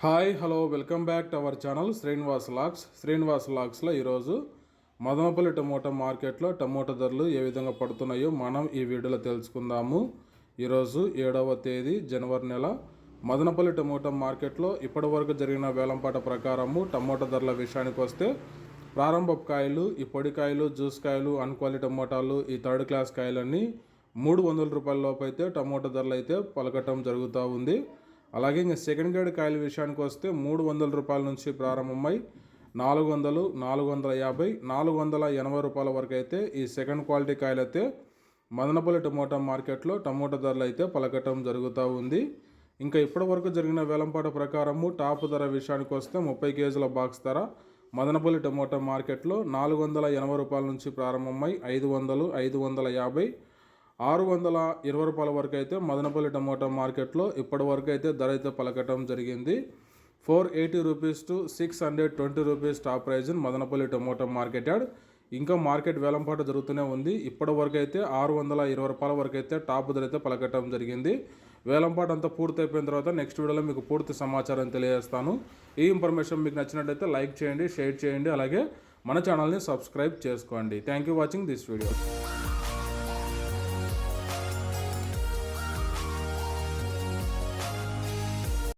Hi hello welcome back to our channel Srinivas లాగ్స్లో ఈరోజు Madanapalle tomato మార్కెట్లో టమోటా ధరలు ఏ విధంగా పడుతున్నాయో మనం ఈ వీడియోలో తెలుసుకుందాము. ఈరోజు 7వ తేదీ జనవరి నెల మదనపల్లి టమోటా మార్కెట్లో ఇప్పటి వరకు జరిగిన వేలంపాట ప్రకారము టమోటా ధరల విషయానికి వస్తే ప్రారంభపు కాయలు, ఈ పొడి కాయలు, జ్యూస్ కాయలు, అన్క్వాలిటీ టమోటాలు, ఈ థర్డ్ క్లాస్ కాయలన్నీ 300 రూపాయల లోపు అయితే టమోటా ధరలు అయితే పలకటం జరుగుతూ ఉంది. అలాగే ఇంకా సెకండ్ గ్రేడ్ కాయల విషయానికి వస్తే 300 రూపాయల నుంచి ప్రారంభమై 400, 450, 480 రూపాయల వరకు అయితే ఈ సెకండ్ క్వాలిటీ కాయలు అయితే మదనపల్లి టమోటా మార్కెట్లో టమోటా ధరలు అయితే పలకటం జరుగుతూ ఉంది. ఇంకా ఇప్పటి వరకు జరిగిన వేలంపాట ప్రకారము టాప్ ధర విషయానికి వస్తే 30 కేజీల బాక్స్ ధర మదనపల్లి టమోటా మార్కెట్లో 480 రూపాయల నుంచి ప్రారంభమై 500, 550, 620 రూపాయల వరకు అయితే మదనపల్లి టమోటా మార్కెట్లో ఇప్పటి వరకు అయితే ధర అయితే పలకటం జరిగింది. 480 rupees to 620 rupees top price in Madanapalle tomato market yard. ఇంకా మార్కెట్ వేలంపాట జరుగుతూనే ఉంది. ఇప్పటి వరకు అయితే 620 రూపాయల వరకు అయితే టాప్ ధర అయితే పలకటం జరిగింది. వేలంపాట అంతా పూర్తి అయిపోయిన తర్వాత నెక్స్ట్ వీడియోలో మీకు పూర్తి సమాచారం తెలియజేస్తాను. ఈ ఇన్ఫర్మేషన్ మీకు నచ్చినట్లయితే లైక్ చేయండి, షేర్ చేయండి, అలాగే మన ఛానల్ని సబ్స్క్రైబ్ చేసుకోండి. Thank you watching this video.